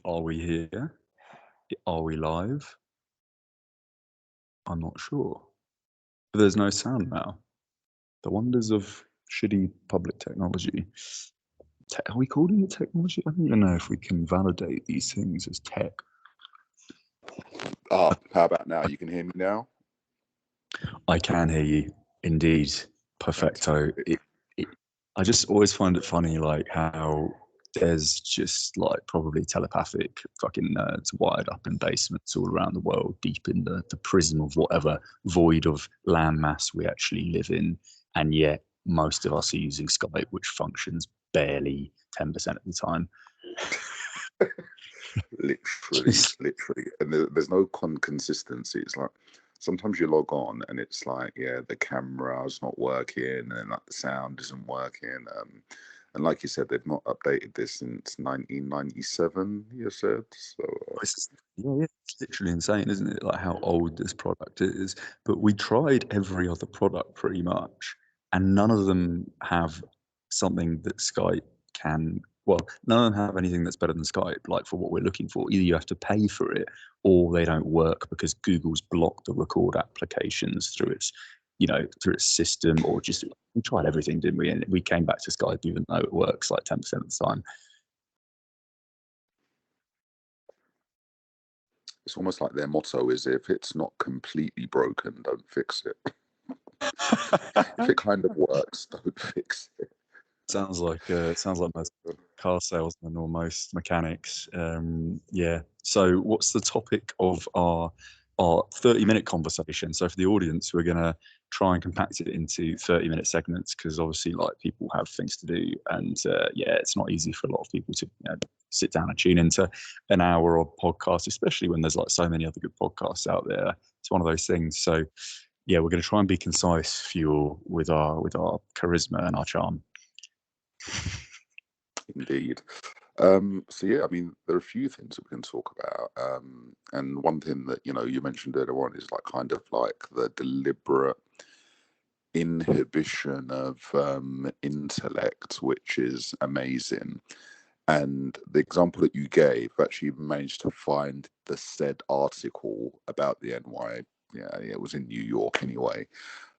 Are we here? Are we live? I'm not sure. But there's no sound now. The wonders of shitty public technology. Are we calling it technology? I don't even know if we can validate these things as tech. How about now? You can hear me now? I can hear you, indeed. Perfecto. I just always find it funny, like how there's just like probably telepathic fucking nerds wired up in basements all around the world, deep in the prism of whatever void of landmass we actually live in, and yet most of us are using Skype, which functions barely 10% of the time. literally, and there's no consistency. It's like sometimes you log on and it's like, yeah, the camera's not working and like the sound isn't working. And like you said, they've not updated this since 1997. You said so. Yeah, it's literally insane, isn't it? Like how old this product is. But we tried every other product pretty much, and none of them have something that Skype can. Well, none of them have anything that's better than Skype, like for what we're looking for. Either you have to pay for it, or they don't work because Google's blocked the record applications through its, through its system, or just we tried everything, didn't we? And we came back to Skype, even though it works like 10% of the time. It's almost like their motto is, if it's not completely broken, don't fix it. If it kind of works, don't fix it. Sounds like most car salesmen or most mechanics. Yeah. So, what's the topic of our 30-minute conversation? So, for the audience, we're gonna try and compact it into 30-minute segments because obviously, like, people have things to do, and yeah, it's not easy for a lot of people to sit down and tune into an hour of podcast, especially when there's like so many other good podcasts out there. It's one of those things. So, yeah, we're going to try and be concise for you all with our charisma and our charm. Indeed. So yeah, I mean, there are a few things that we can talk about. And one thing that you mentioned earlier on is like kind of like the deliberate inhibition of intellect, which is amazing. And the example that you gave, actually managed to find the said article about the NY. Yeah, it was in New York anyway.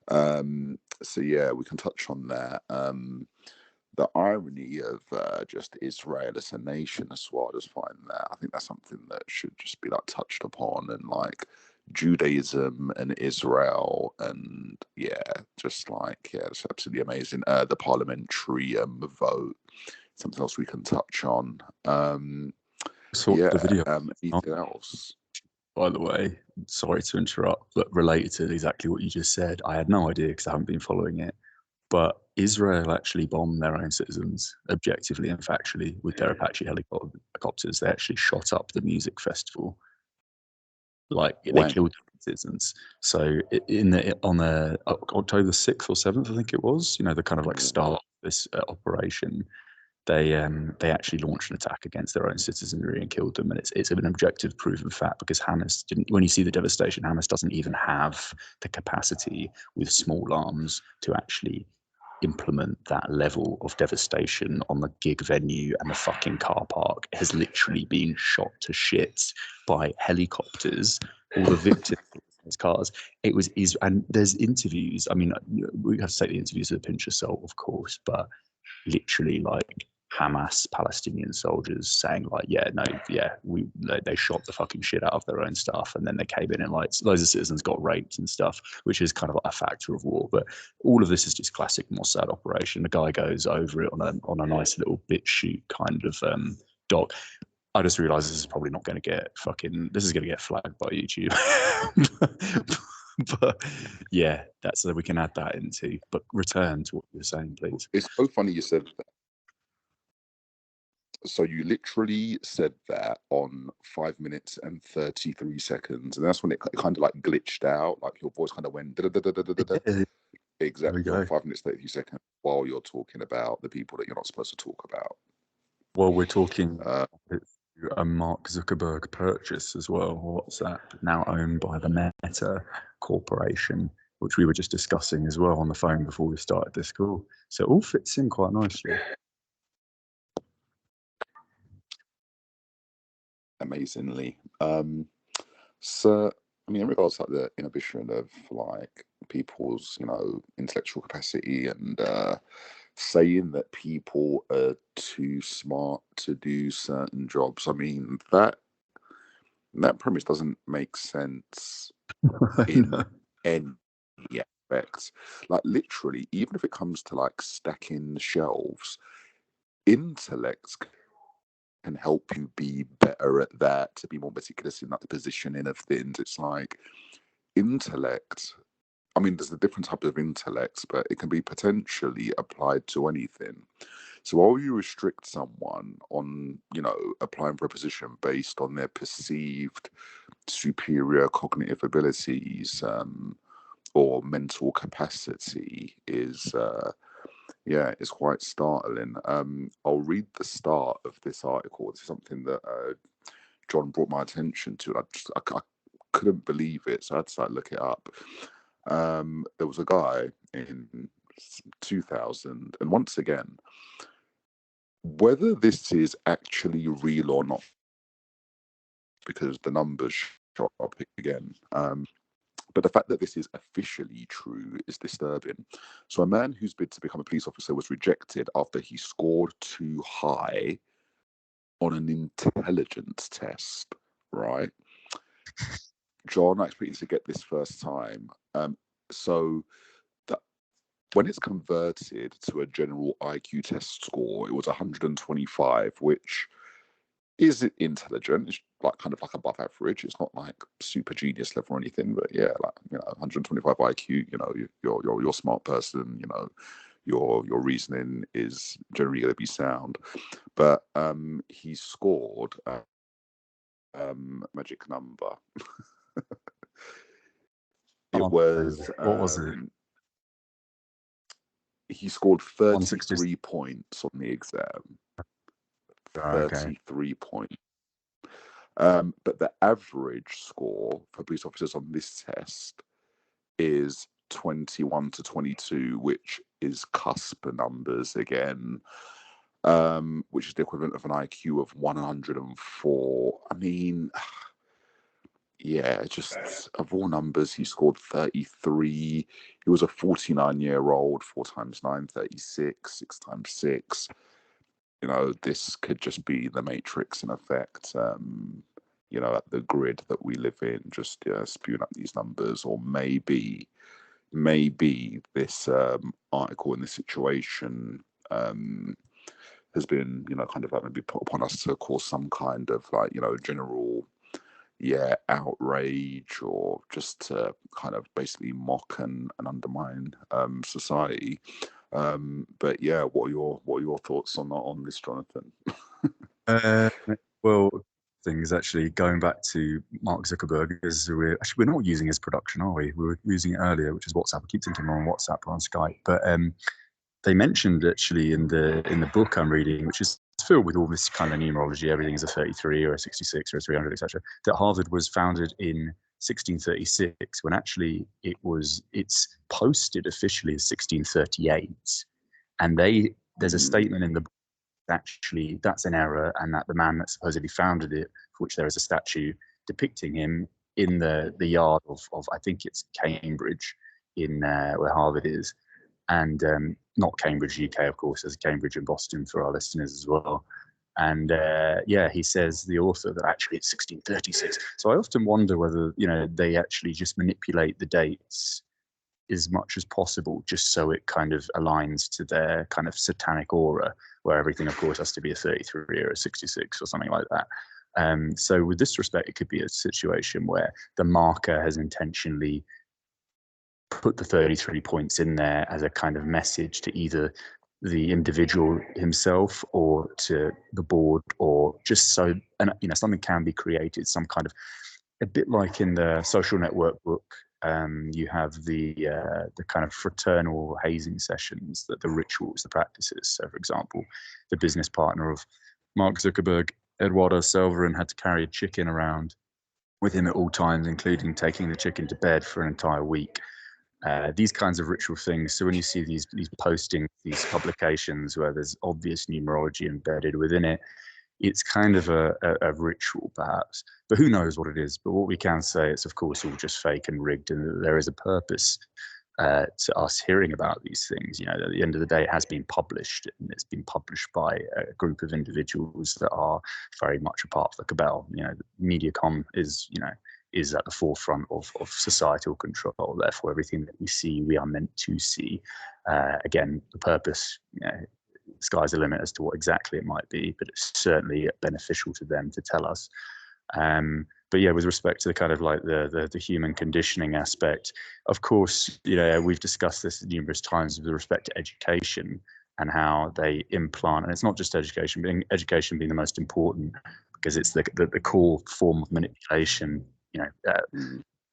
So yeah, we can touch on that. The irony of just Israel as a nation as well. I just find that, I think that's something that should just be like touched upon, and like Judaism and Israel, and yeah, just like yeah, it's absolutely amazing. The parliamentary vote, something else we can touch on. Saw Yeah, the video. anything else? By the way, sorry to interrupt, but related to exactly what you just said, I had no idea because I haven't been following it. But Israel actually bombed their own citizens, objectively and factually, with their Apache helicopters. They actually shot up the music festival. Like they When? killed citizens. So on the October 6th or 7th, I think it was. The kind of like start of this operation. They actually launched an attack against their own citizenry and killed them, and it's an objective proven fact because Hamas didn't. When you see the devastation, Hamas doesn't even have the capacity with small arms to actually implement that level of devastation on the gig venue, and the fucking car park has literally been shot to shit by helicopters. All the victims of those cars. It was and there's interviews. I mean, we have to take the interviews with a pinch of salt, of course, but literally like Hamas Palestinian soldiers saying like, yeah, no, yeah, they shot the fucking shit out of their own stuff, and then they came in and like loads of citizens got raped and stuff, which is kind of a factor of war. But all of this is just classic Mossad operation. The guy goes over it on a nice little bit shoot kind of doc. I just realised this is probably not going to get this is going to get flagged by YouTube. but yeah, that's so we can add that into. But return to what you were saying, please. It's so funny you said that. So you literally said that on 5 minutes and 33 seconds, and that's when it kind of like glitched out, like your voice kind of went exactly on 5 minutes 33 seconds while you're talking about the people that you're not supposed to talk about. Well, we're talking a Mark Zuckerberg purchase as well. WhatsApp now owned by the Meta Corporation, which we were just discussing as well on the phone before we started this call. So it all fits in quite nicely. amazingly. So, I mean, in regards to like the inhibition of like people's, intellectual capacity and saying that people are too smart to do certain jobs, I mean that premise doesn't make sense in No. any aspect. Like literally, even if it comes to like stacking shelves, intellect can help you be better at that, to be more meticulous in like the positioning of things. It's like intellect. I mean, there's a different type of intellect, but it can be potentially applied to anything. So while you restrict someone on, applying for a position based on their perceived superior cognitive abilities, or mental capacity is yeah, it's quite startling. I'll read the start of this article. It's something that John brought my attention to. I couldn't believe it, so I had to look it up. There was a guy in 2000, and once again, whether this is actually real or not, because the numbers shot up again. But the fact that this is officially true is disturbing. So, a man who's bid to become a police officer was rejected after he scored too high on an intelligence test, right? John, I expect you to get this first time. So, that when it's converted to a general IQ test score, it was 125, which is intelligent. It's like kind of like above average. It's not like super genius level or anything, but yeah, like 125 IQ. You're a smart person. Your reasoning is generally going to be sound. But he scored magic number. It Oh, was what was it? he scored 160. 33 points on the exam. Okay. 33 points. But the average score for police officers on this test is 21 to 22, which is cusp numbers again, which is the equivalent of an IQ of 104. I mean, yeah, just of all numbers, he scored 33. He was a 49-year-old, 4 times 9, 36, 6 times 6. This could just be the Matrix in effect. At the grid that we live in, just spewing up these numbers, or maybe this article in this situation has been, kind of like maybe put upon us to cause some kind of like, general, outrage, or just to kind of basically mock and undermine society. But yeah, what are your thoughts on this, Jonathan? Uh, well, things actually going back to Mark Zuckerberg, is we're not using his production, are we? We were using it earlier, which is WhatsApp. I keep thinking we're on WhatsApp or on Skype, but they mentioned actually in the book I'm reading, which is filled with all this kind of numerology, everything is a 33 or a 66 or a 300, etc., that Harvard was founded in 1636, when actually it's posted officially as 1638, and there's a statement in the book, actually that's an error, and that the man that supposedly founded it, for which there is a statue depicting him in the yard of I think it's Cambridge, in where Harvard is, and not Cambridge, UK, of course. There's Cambridge in Boston for our listeners as well. And he says, the author, that actually it's 1636. So I often wonder whether they actually just manipulate the dates as much as possible, just so it kind of aligns to their kind of satanic aura, where everything, of course, has to be a 33 or a 66 or something like that. So with this respect, it could be a situation where the marker has intentionally put the 33 points in there as a kind of message to either the individual himself or to the board, or just so, and something can be created, some kind of, a bit like in the Social Network book, you have the kind of fraternal hazing sessions, that the rituals, the practices. So, for example, the business partner of Mark Zuckerberg, Eduardo Salverin, had to carry a chicken around with him at all times, including taking the chicken to bed for an entire week. These kinds of ritual things. So when you see these postings, these publications where there's obvious numerology embedded within it, it's kind of a ritual, perhaps. But who knows what it is? But what we can say, it's of course all just fake and rigged, and there is a purpose to us hearing about these things. You know, at the end of the day, it has been published, and it's been published by a group of individuals that are very much a part of the cabal. You know, MediaCom is, you know, is at the forefront of societal control. Therefore, everything that we see, we are meant to see. Again, the purpose, you know, sky's the limit as to what exactly it might be, but it's certainly beneficial to them to tell us. But yeah, with respect to the kind of like the human conditioning aspect, of course, you know, we've discussed this numerous times with respect to education and how they implant, and it's not just education, but education being the most important because it's the core form of manipulation. You know,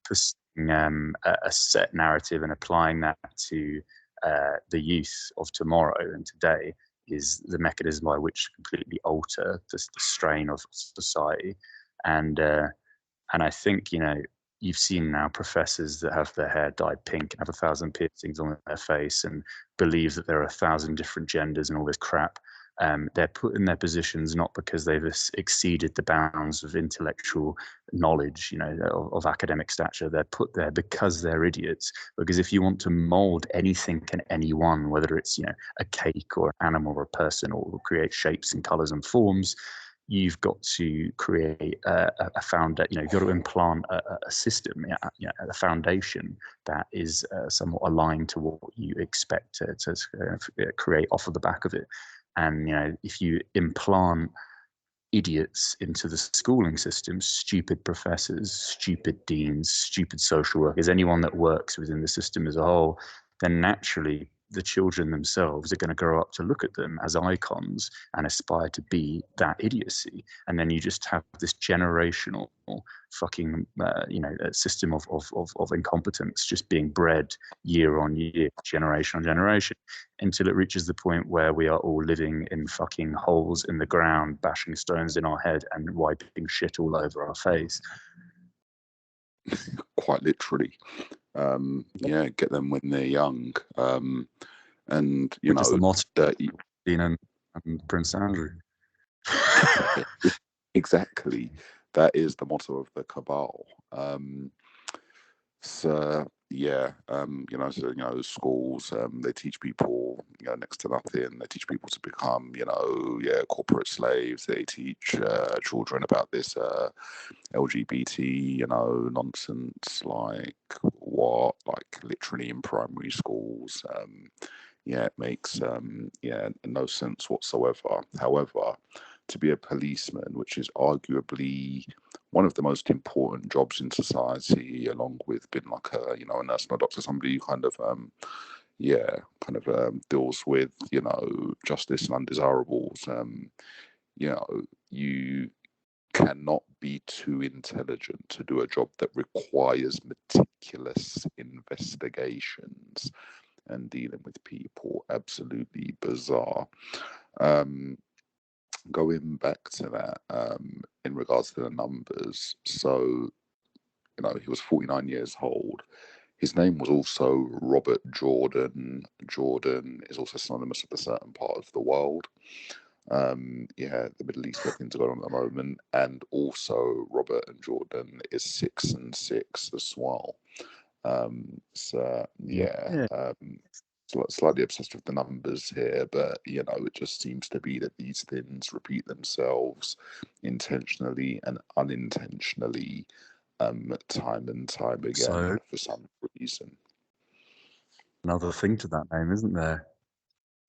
pursuing a set narrative and applying that to the youth of tomorrow and today is the mechanism by which to completely alter the strain of society. And I think, you know, you've seen now professors that have their hair dyed pink and have 1,000 piercings on their face and believe that there are 1,000 different genders and all this crap. They're put in their positions not because they've exceeded the bounds of intellectual knowledge, you know, of academic stature. They're put there because they're idiots. Because if you want to mold anything and anyone, whether it's, you know, a cake or an animal or a person, or create shapes and colors and forms, you've got to create a foundation. You know, you've got to implant a system, a foundation that is somewhat aligned to what you expect to create off of the back of it. And, you know, if you implant idiots into the schooling system, stupid professors, stupid deans, stupid social workers, anyone that works within the system as a whole, then naturally the children themselves are going to grow up to look at them as icons and aspire to be that idiocy. And then you just have this generational fucking, system of incompetence just being bred year on year, generation on generation, until it reaches the point where we are all living in fucking holes in the ground, bashing stones in our head and wiping shit all over our face. Quite literally. Yeah, get them when they're young. And, you Which is the know, motto dirty. Dean and Prince Andrew. Exactly. That is the motto of the cabal. So yeah, schools, they teach people, you know, next to nothing. They teach people to become, you know, corporate slaves. They teach children about this LGBT, you know, nonsense, like what, like literally in primary schools. It makes no sense whatsoever. However, to be a policeman, which is arguably one of the most important jobs in society, along with being like a, you know, a nurse and a doctor, somebody who kind of deals with, you know, justice and undesirables. You know, you cannot be too intelligent to do a job that requires meticulous investigations and dealing with people. Absolutely bizarre. Going back to that, in regards to the numbers, so, you know, he was 49 years old. His name was also Robert Jordan. Jordan is also synonymous with a certain part of the world. The Middle East, where things are going on at the moment. And also, Robert and Jordan is 6 and 6 as well. Slightly obsessed with the numbers here, but, you know, it just seems to be that these things repeat themselves intentionally and unintentionally, time and time again, So for some reason. another thing to that name, isn't there?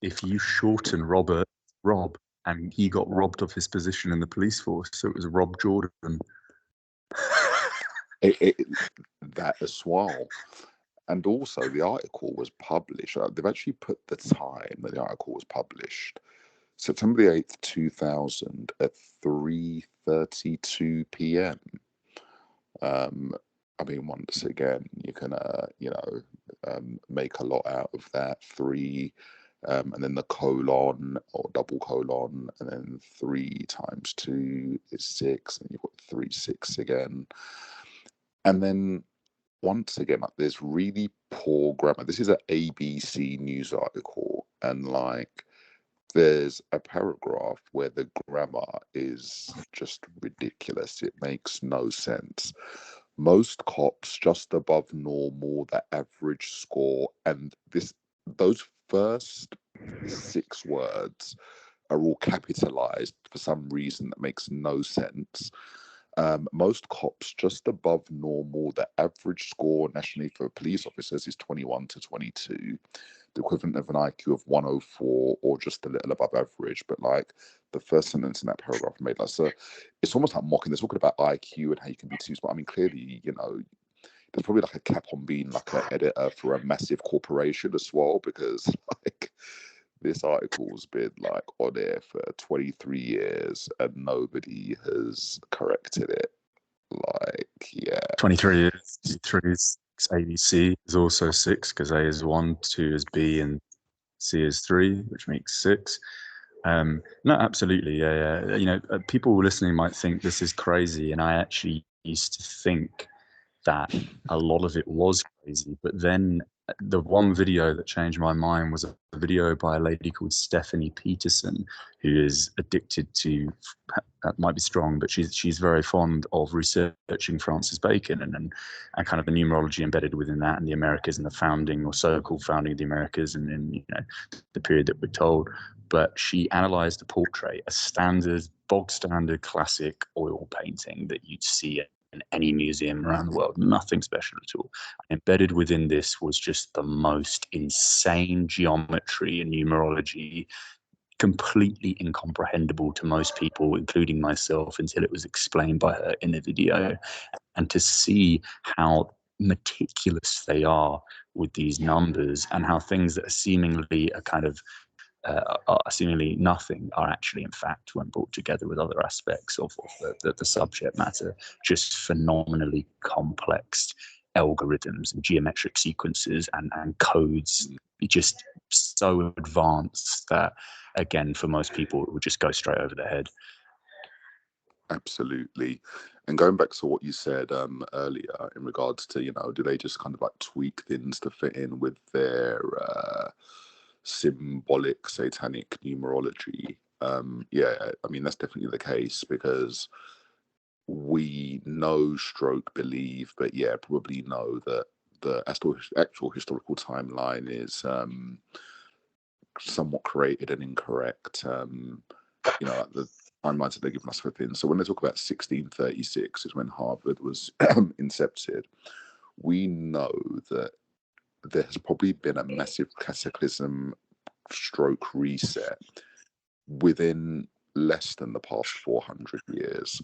If you shorten Robert, Rob, and he got robbed of his position in the police force, so it was Rob Jordan. That as well. And also, the article was published. They've actually put the time that the article was published, September the 8th, 2000, at 3:32 p.m. I mean, once again, you can, make a lot out of that. Three, and then the colon or double colon, and then 3 times 2 is 6, and you've got 3 6 again. And then once again, like, there's really poor grammar. This is an ABC News article, and like there's a paragraph where the grammar is just ridiculous. It makes no sense. Most cops just above normal, the average score, and those first 6 words are all capitalized for some reason that makes no sense. Most cops just above normal. The average score nationally for police officers is 21 to 22, the equivalent of an IQ of 104 or just a little above average. But like the first sentence in that paragraph made like, so it's almost like mocking. They're talking about IQ and how you can be too smart. I mean, clearly, there's probably like a cap on being like an editor for a massive corporation as well, because like this article's been like on air for 23 years and nobody has corrected it. Like, yeah. 23 is 3 is ABC is also 6 because A is 1, 2 is B, and C is 3, which makes 6. No, absolutely, yeah. People listening might think this is crazy, and I actually used to think that a lot of it was crazy. But then the one video that changed my mind was a video by a lady called Stephanie Peterson, who is addicted to, that might be strong, but she's very fond of researching Francis Bacon and kind of the numerology embedded within that, and the Americas and the founding or so-called founding of the Americas, and the period that we're told. But she analysed a portrait, a standard, bog standard, classic oil painting that you'd see in any museum around the world, nothing special at all. Embedded within this was just the most insane geometry and numerology, completely incomprehensible to most people, including myself, until it was explained by her in the video. And to see how meticulous they are with these numbers, and how things that are seemingly a kind of are seemingly nothing are actually, in fact, when brought together with other aspects of the subject matter, just phenomenally complex algorithms and geometric sequences and codes, just so advanced that, again, for most people, it would just go straight over their head. Absolutely. And going back to what you said earlier in regards to, do they just kind of like tweak things to fit in with their symbolic satanic numerology? Yeah, I mean, that's definitely the case, because we know stroke believe, but yeah, probably know that the actual historical timeline is somewhat created and incorrect. Like the timelines that they're giving us for things. So when they talk about 1636 is when Harvard was incepted, we know that there has probably been a massive cataclysm stroke reset within less than the past 400 years.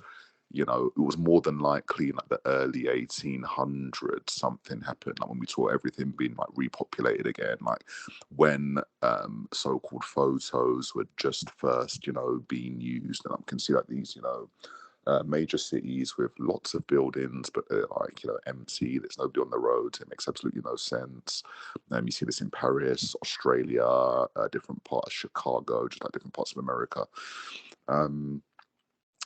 It was more than likely like the early 1800s something happened, like when we saw everything being like repopulated again, like when so-called photos were just first being used. And I can see like these major cities with lots of buildings, but they're like empty. There's nobody on the roads. It makes absolutely no sense. You see this in Paris, Australia, different parts of Chicago, just like different parts of America.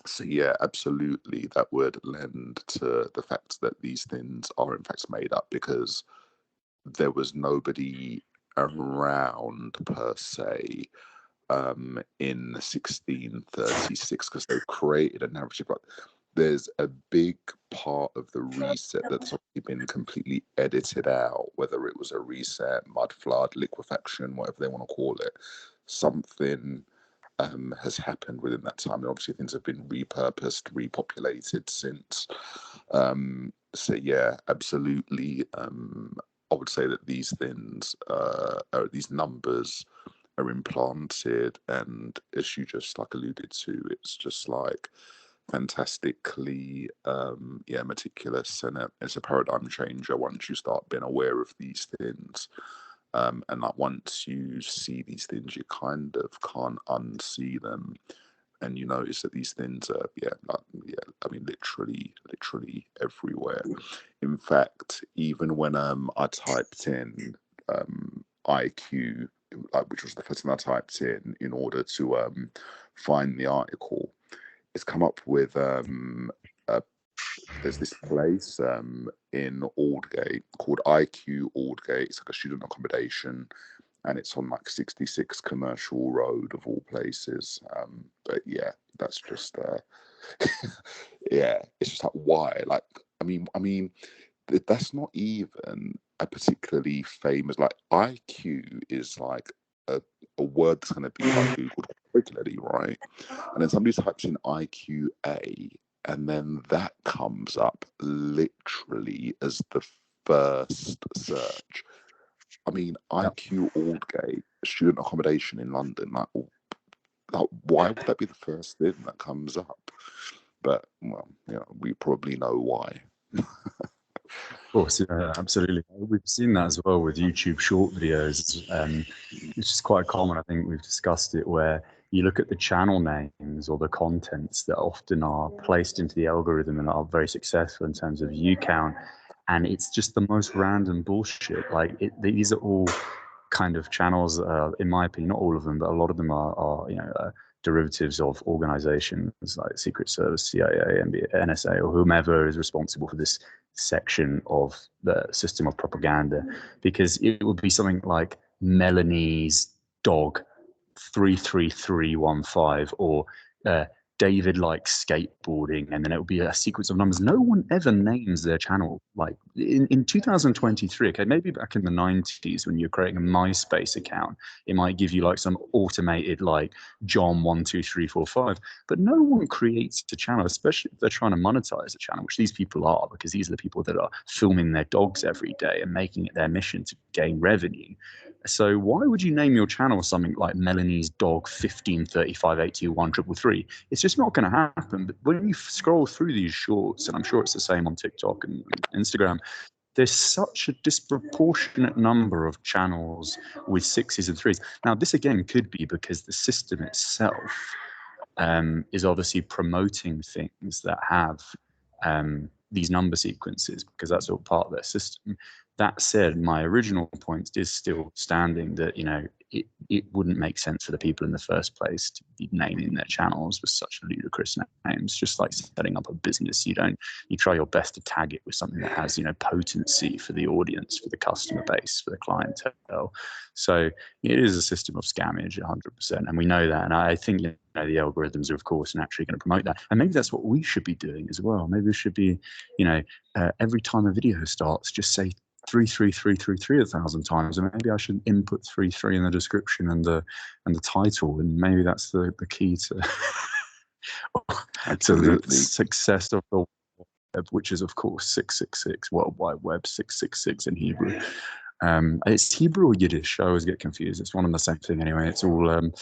So yeah, absolutely, that would lend to the fact that these things are in fact made up, because there was nobody around per se in 1636, because they created a narrative. But there's a big part of the reset that's already been completely edited out, whether it was a reset, mud flood, liquefaction, whatever they want to call it. Something has happened within that time, and obviously things have been repurposed, repopulated since. So yeah, absolutely. I would say that these things, these numbers, are implanted, and as you just like alluded to, it's just like fantastically, meticulous, and it's a paradigm changer once you start being aware of these things. And like once you see these things, you kind of can't unsee them, and you notice that these things are, I mean, literally everywhere. In fact, even when I typed in IQ, like, which was the first thing I typed in order to find the article, it's come up with there's this place in Aldgate called IQ Aldgate. It's like a student accommodation and it's on like 66 Commercial Road of all places. But yeah, that's just yeah, it's just like why? Like, I mean, that's not even a particularly famous, like IQ is like a word that's going to be like Googled regularly, right? And then somebody types in IQA, and then that comes up literally as the first search. I mean, Yep. IQ Aldgate, student accommodation in London, like, why would that be the first thing that comes up? But, well, we probably know why. Of course, yeah, absolutely. We've seen that as well with YouTube short videos, which is quite common. I think we've discussed it where you look at the channel names or the contents that often are placed into the algorithm and are very successful in terms of view count. And it's just the most random bullshit. Like these are all kind of channels, in my opinion, not all of them, but a lot of them are derivatives of organizations like Secret Service, CIA, NSA, or whomever is responsible for this section of the system of propaganda, because it would be something like Melanie's dog 33315 or David likes skateboarding, and then it would be a sequence of numbers. No one ever names their channel. Like in 2023, okay, maybe back in the 90s when you're creating a MySpace account, it might give you like some automated like John12345, but no one creates a channel, especially if they're trying to monetize a channel, which these people are, because these are the people that are filming their dogs every day and making it their mission to gain revenue. So why would you name your channel something like Melanie's dog 1535821333? It's just not going to happen. But when you scroll through these shorts, and I'm sure it's the same on TikTok and Instagram, there's such a disproportionate number of channels with sixes and threes. Now, this again could be because the system itself is obviously promoting things that have these number sequences, because that's all part of their system. That said, my original point is still standing that, it wouldn't make sense for the people in the first place to be naming their channels with such ludicrous names. Just like setting up a business, you try your best to tag it with something that has, potency for the audience, for the customer base, for the clientele. So it is a system of scammage 100%. And we know that. And I think, the algorithms are, of course, naturally going to promote that. And maybe that's what we should be doing as well. Maybe we should be, every time a video starts, just say 33333 1,000 times, and maybe I should input 33 in the description and the title, and maybe that's the key to to the success of the web, which is of course 666, World Wide Web, 666 in Hebrew. It's Hebrew or Yiddish. I always get confused. It's one and the same thing anyway. It's all and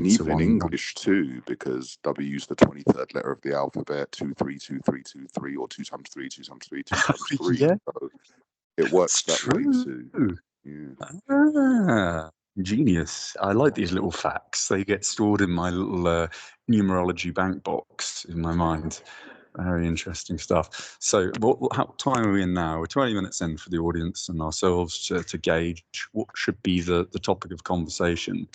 even in English too, because W's the 23rd letter of the alphabet, 232323, or 2 times 3, 2 times 3, 2 times 3. Yeah, so it works that way too. Yeah. Genius. I like these little facts. They get stored in my little numerology bank box in my mind. Very interesting stuff. So, how time are we in now? We're 20 minutes in for the audience and ourselves to gauge what should be the topic of conversation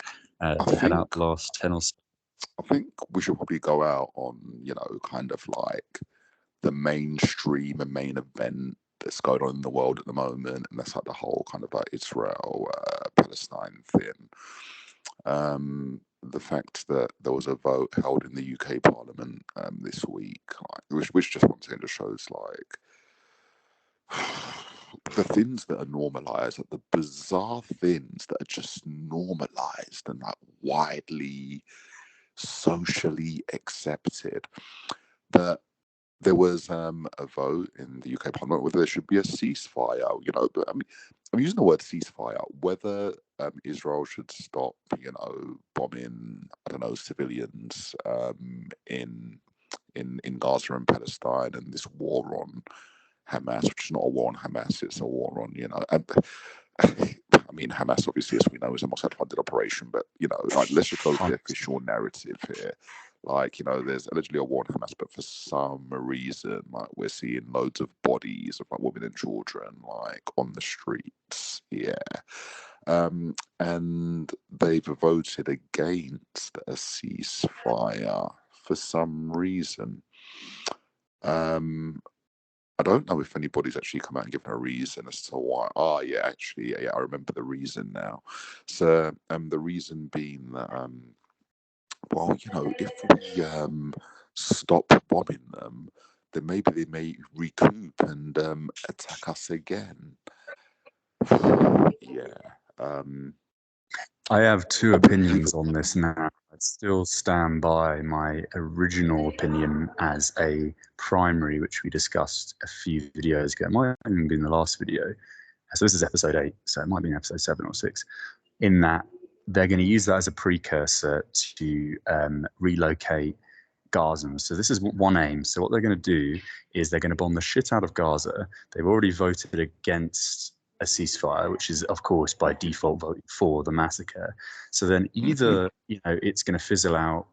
to head out the last 10 or so. I think we should probably go out on, kind of like the mainstream and main event that's going on in the world at the moment, and that's like the whole kind of like Israel Palestine thing. The fact that there was a vote held in the UK Parliament this week, which just once again just shows like the things that are normalized, like the bizarre things that are just normalized and like widely socially accepted. That there was a vote in the UK Parliament whether there should be a ceasefire. But I'm using the word ceasefire, whether Israel should stop, bombing, I don't know, civilians in Gaza and Palestine, and this war on Hamas, which is not a war on Hamas, it's a war on, I mean, Hamas, obviously, as we know, is a Mossad-funded operation, but, like, let's just go with the official narrative here. Like, there's allegedly a war on Hamas, but for some reason, like, we're seeing loads of bodies of, like, women and children, like, on the streets. Yeah. And they've voted against a ceasefire for some reason. I don't know if anybody's actually come out and given a reason as to why. Oh, yeah, actually, yeah, I remember the reason now. So, the reason being that, well, if we stop bombing them, then maybe they may recoup and attack us again. Yeah. I have two opinions on this now. I still stand by my original opinion as a primary, which we discussed a few videos ago. It might have even been the last video. So this is episode 8, so it might be episode 7 or 6. In that they're going to use that as a precursor to relocate Gazans. So this is one aim. So what they're going to do is they're going to bomb the shit out of Gaza. They've already voted against a ceasefire, which is, of course, by default voting for the massacre. So then either, it's going to fizzle out,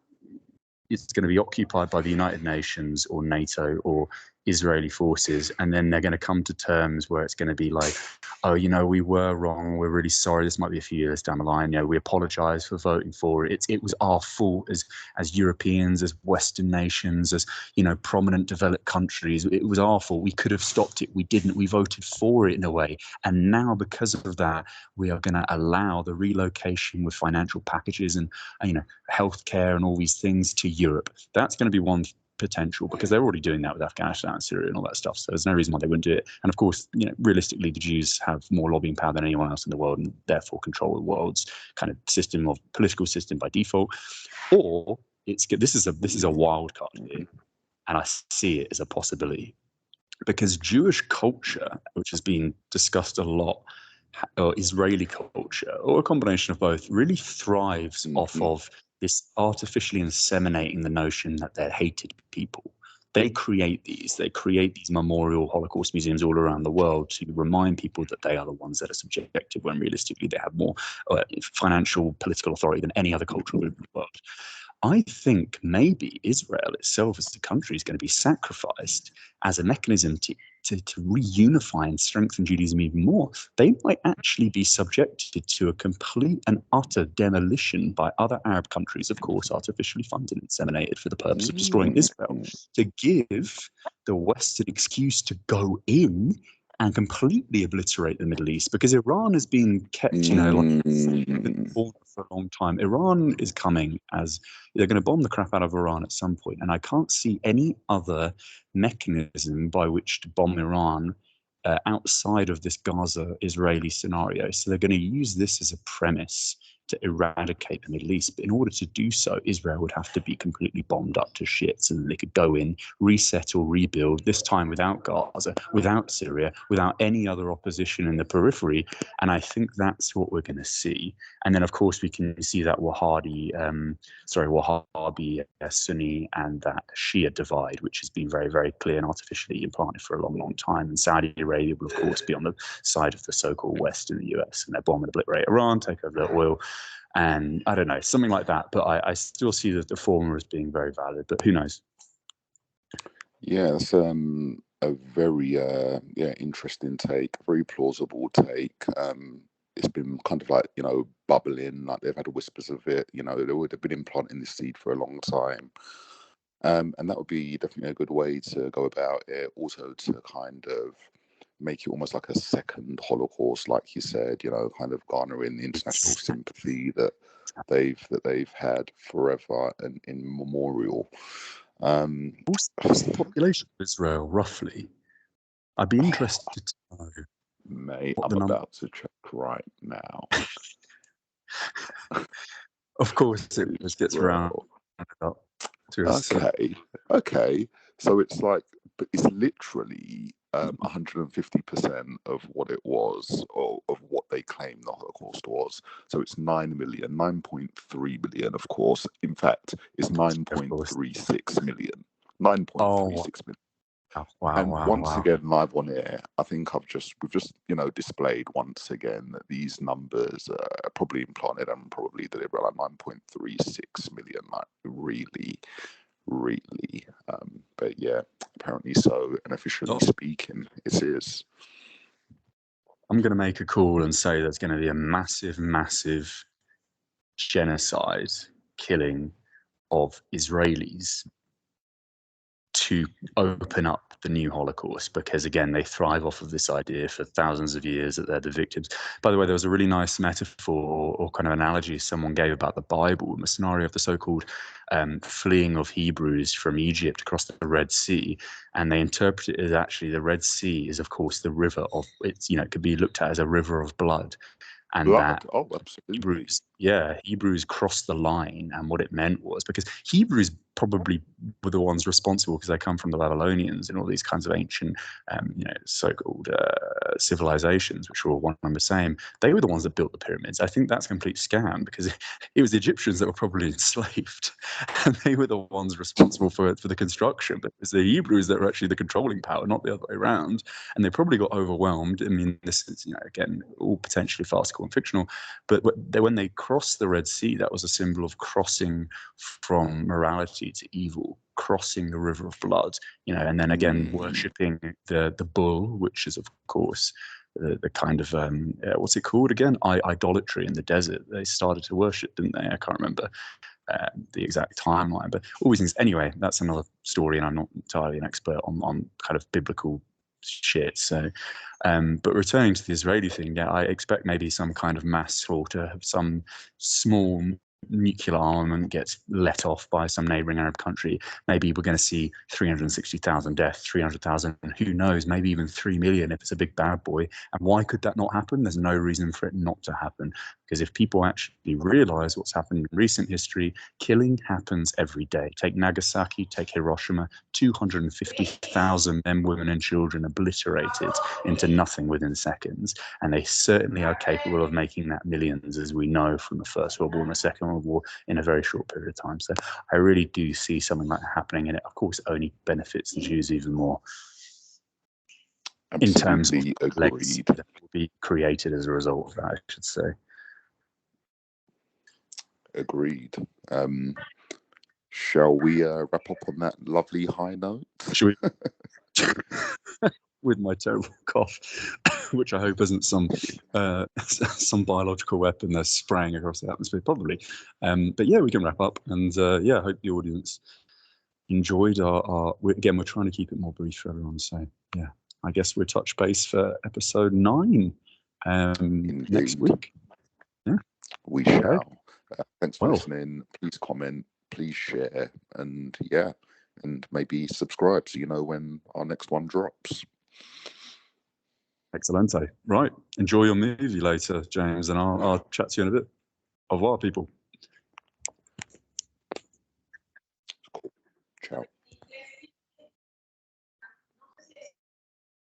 it's going to be occupied by the United Nations or NATO or Israeli forces, and then they're going to come to terms where it's going to be like, oh, we were wrong. We're really sorry. This might be a few years down the line. We apologize for voting for it. It was our fault as Europeans, as Western nations, as prominent developed countries. It was our fault. We could have stopped it. We didn't. We voted for it in a way, and now because of that, we are going to allow the relocation with financial packages and healthcare and all these things to Europe. That's going to be one potential, because they're already doing that with Afghanistan and Syria and all that stuff. So there's no reason why they wouldn't do it. And of course, realistically, the Jews have more lobbying power than anyone else in the world, and therefore control the world's kind of political system by default. Or this is a wild card here, and I see it as a possibility, because Jewish culture, which has been discussed a lot, or Israeli culture, or a combination of both, really thrives off of this artificially inseminating the notion that they're hated people. They create these memorial Holocaust museums all around the world to remind people that they are the ones that are subjected, when realistically they have more financial, political authority than any other cultural group in the world. I think maybe Israel itself as a country is going to be sacrificed as a mechanism to reunify and strengthen Judaism even more. They might actually be subjected to a complete and utter demolition by other Arab countries, of course, artificially funded and inseminated for the purpose of destroying Israel, to give the West an excuse to go in and completely obliterate the Middle East, because Iran has been kept, for a long time. Iran is coming, as they're going to bomb the crap out of Iran at some point, and I can't see any other mechanism by which to bomb Iran outside of this Gaza-Israeli scenario. So they're going to use this as a premise to eradicate the Middle East. But in order to do so, Israel would have to be completely bombed up to shit, so that they could go in, resettle, rebuild, this time without Gaza, without Syria, without any other opposition in the periphery. And I think that's what we're going to see. And then, of course, we can see that Wahhabi, Sunni, and that Shia divide, which has been very, very clear and artificially implanted for a long, long time. And Saudi Arabia will, of course, be on the side of the so-called West in the US, and they'll bomb and obliterate Iran, take over their oil, and I don't know, something like that. But I still see that the former as being very valid, but who knows? Yeah, that's a very interesting take, very plausible take. It's been kind of like, bubbling, like they've had whispers of it, they would have been implanting this seed for a long time. And that would be definitely a good way to go about it. Also to kind of make it almost like a second Holocaust, like you said, kind of garnering the international sympathy that they've had forever and in memorial. What's the population of Israel, roughly? I'd be interested to know. Mate, I'm about to check right now. Of course, it just gets rounded up to Okay. So it's like, but it's literally 150% of what it was, or of what they claim the Holocaust was. So it's 9 million, 9.3 million, of course. In fact, it's 9.36 million. 9.36 million. Once again, live on air, I think we've just displayed once again that these numbers are probably implanted and probably deliver like 9.36 million, like really. But yeah, apparently so, and officially speaking, it is. I'm going to make a call and say there's going to be a massive, massive genocide killing of Israelis to open up the new Holocaust, because again, they thrive off of this idea for thousands of years that they're the victims. By the way, there was a really nice metaphor or kind of analogy someone gave about the Bible, the scenario of the so-called fleeing of Hebrews from Egypt across the Red Sea, and they interpret it as actually the Red Sea is, of course, the river of it's, it could be looked at as a river of blood, and that Blood. Oh, absolutely. Hebrews crossed the line, and what it meant was because Hebrews probably were the ones responsible because they come from the Babylonians and all these kinds of ancient, so-called civilizations, which were all one and the same. They were the ones that built the pyramids. I think that's a complete scam because it was the Egyptians that were probably enslaved, and they were the ones responsible for the construction. But it was the Hebrews that were actually the controlling power, not the other way around. And they probably got overwhelmed. I mean, this is, again, all potentially farcical and fictional, but when they crossed the Red Sea, that was a symbol of crossing from morality to evil, crossing the river of blood, and then again worshipping the bull, which is of course the kind of what's it called again? Idolatry in the desert. They started to worship, didn't they? I can't remember the exact timeline, but all these things. Anyway, that's another story, and I'm not entirely an expert on kind of biblical shit. So, but returning to the Israeli thing, yeah, I expect maybe some kind of mass slaughter, some small nuclear armament gets let off by some neighboring Arab country. Maybe we're going to see 360,000 deaths, 300,000, who knows, maybe even 3 million if it's a big bad boy. And why could that not happen? There's no reason for it not to happen. Because if people actually realize what's happened in recent history, killing happens every day. Take Nagasaki, take Hiroshima, 250,000 men, women, and children obliterated into nothing within seconds. And they certainly are capable of making that millions, as we know from the First World War and the Second World War, in a very short period of time. So I really do see something like that happening, and it, of course, only benefits the Jews even more. Absolutely in terms of legacy agreed. that will be created as a result of that, I should say. Agreed. Shall we wrap up on that lovely high note? Should we? With my terrible cough, which I hope isn't some biological weapon they're spraying across the atmosphere, probably. But yeah, we can wrap up, and yeah, I hope the audience enjoyed our again, we're trying to keep it more brief for everyone. So yeah, I guess we'll touch base for episode 9 next week. Yeah, we shall. Okay. Thanks for listening. Please comment, please share, and yeah, and maybe subscribe so you know when our next one drops. Excellente. Right. Enjoy your movie later, James, and I'll chat to you in a bit. Au revoir, people.